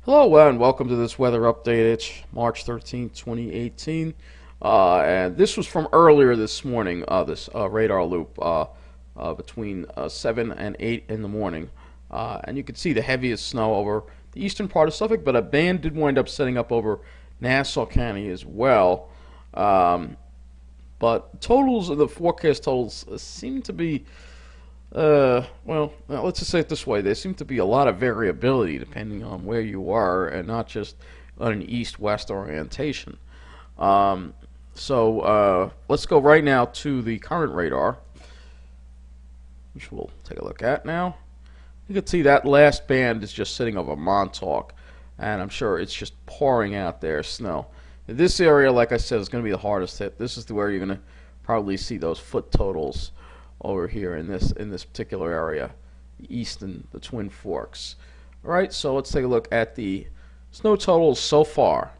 Hello and welcome to this weather update. It's March 13th, 2018. And this was from earlier this morning, this radar loop between 7 and 8 in the morning. And you can see the heaviest snow over the eastern part of Suffolk, but a band did wind up setting up over Nassau County as well. But totals, the forecast totals seem to be let's just say it this way. There seems to be a lot of variability depending on where you are and not just on an east-west orientation. Let's go right now to the current radar, which we'll take a look at now. You can see that last band is just sitting over Montauk, and I'm sure it's just pouring out there snow. This area, like I said, is going to be the hardest hit. This is where you're going to probably see those foot totals over here in this particular area, east in the Twin Forks. All right, so let's take a look at the snow totals so far.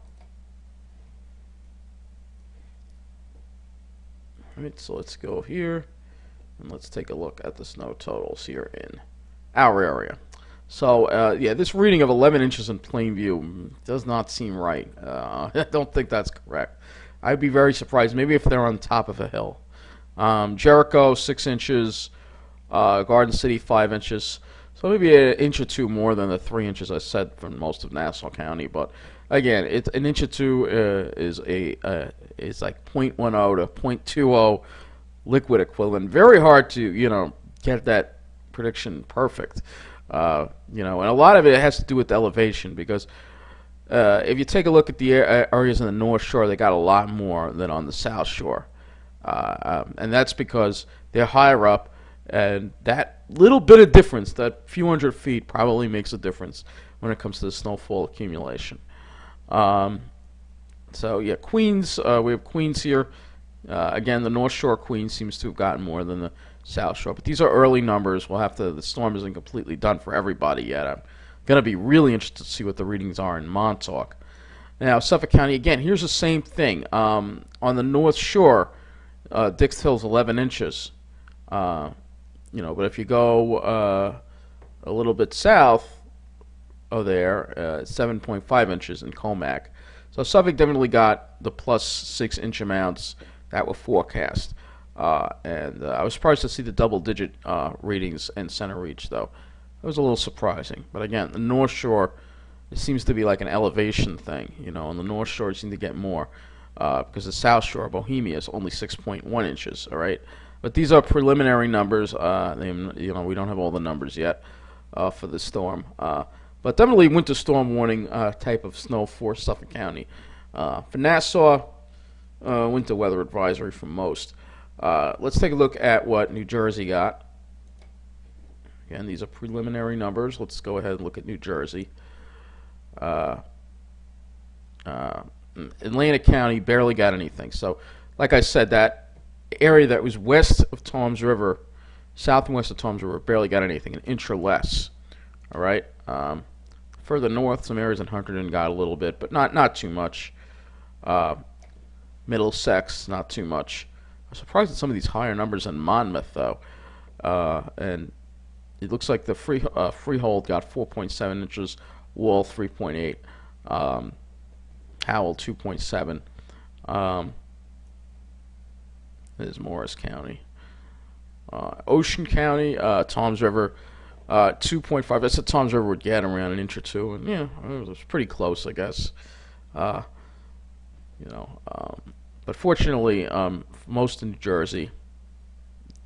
All right, so let's go here and let's take a look at the snow totals here in our area. So yeah, this reading of 11 inches in Plainview does not seem right. I don't think that's correct. I'd be very surprised, maybe if they're on top of a hill. Jericho 6 inches, Garden City 5 inches, so maybe an inch or two more than the 3 inches I said for most of Nassau County. But again, it's an inch or two is like 0.10 to 0.20 liquid equivalent. Very hard to get that prediction perfect. And a lot of it has to do with elevation, because if you take a look at the areas in the North Shore, they got a lot more than on the South Shore. And that's because they're higher up, and that little bit of difference, that few hundred feet, probably makes a difference when it comes to the snowfall accumulation. So yeah, Queens, we have Queens here. Again, the North Shore Queens seems to have gotten more than the South Shore, but these are early numbers. The storm isn't completely done for everybody yet. I'm going to be really interested to see what the readings are in Montauk. Now, Suffolk County, again, here's the same thing. On the North Shore, Dix Hill's 11 inches. But if you go a little bit south of there, 7.5 inches in Comac. So Suffolk definitely got the plus 6 inch amounts that were forecast. And I was surprised to see the double-digit readings in Center Reach, though. It was a little surprising. But again, the North Shore, it seems to be like an elevation thing. On the North Shore, you seem to get more. Because the South Shore, Bohemia, is only 6.1 inches. All right, but these are preliminary numbers. We don't have all the numbers yet for the storm. But definitely winter storm warning type of snow for Suffolk County. For Nassau, winter weather advisory for most. Let's take a look at what New Jersey got. Again, these are preliminary numbers. Let's go ahead and look at New Jersey. Atlantic County barely got anything. So, like I said, that area that was west of Toms River, south and west of Toms River, barely got anything, an inch or less. All right. Further north, some areas in Hunterdon got a little bit, but not too much. Middlesex, not too much. I'm surprised at some of these higher numbers in Monmouth, though. And it looks like the Freehold got 4.7 inches, Wall 3.8. Howell 2.7. There's Morris County. Ocean County, Toms River, 2.5. That's what Toms River would get, around an inch or two, and yeah, it was pretty close, I guess. But fortunately, most in New Jersey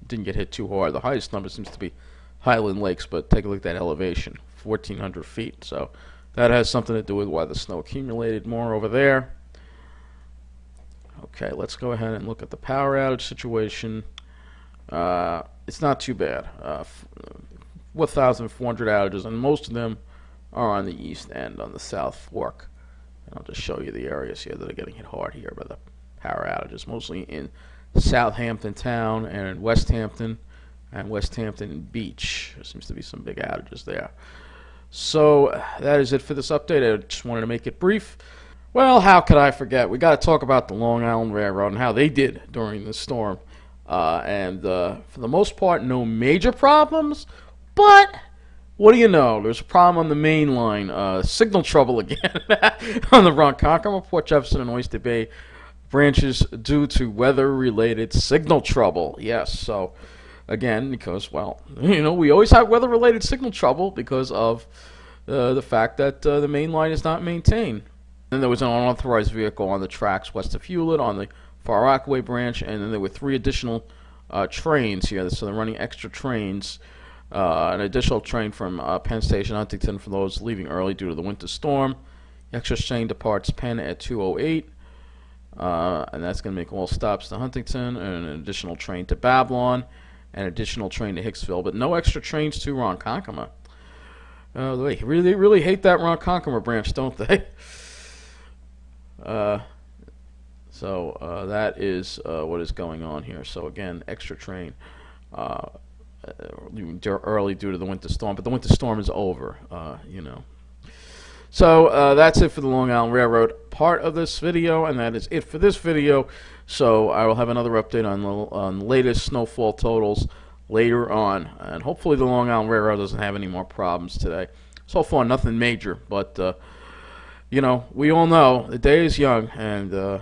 didn't get hit too hard. The highest number seems to be Highland Lakes, but take a look at that elevation, 1,400 feet. So that has something to do with why the snow accumulated more over there. Okay, let's go ahead and look at the power outage situation. It's not too bad. 4,400 outages, and most of them are on the east end, on the South Fork. And I'll just show you the areas here that are getting hit hard here by the power outages, mostly in Southampton town and West Hampton Beach. There seems to be some big outages there. So that is it for this update. I just wanted to make it brief. Well, how could I forget? We got to talk about the Long Island Railroad and how they did during the storm. For the most part, no major problems, but what do you know? There's a problem on the main line. Signal trouble again on the Ronkonkoma, Port Jefferson, and Oyster Bay branches due to weather-related signal trouble. Yes, so again, because, well, we always have weather-related signal trouble because of the fact that the main line is not maintained. Then there was an unauthorized vehicle on the tracks west of Hewlett on the Far Rockaway branch, and then there were 3 additional trains here. So they're running extra trains, an additional train from Penn Station, Huntington, for those leaving early due to the winter storm. The extra train departs Penn at 2:08, and that's going to make all stops to Huntington, and an additional train to Babylon, and an additional train to Hicksville, but no extra trains to Ronkonkoma. They really hate that Ronkonkoma branch, don't they? So that is what is going on here. So again, extra train early due to the winter storm, but the winter storm is over. So that's it for the Long Island Railroad part of this video, and that is it for this video. So I will have another update on the latest snowfall totals later on, and hopefully the Long Island Railroad doesn't have any more problems today. So far, nothing major, but we all know the day is young, and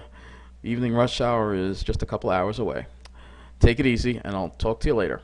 evening rush hour is just a couple hours away. Take it easy, and I'll talk to you later.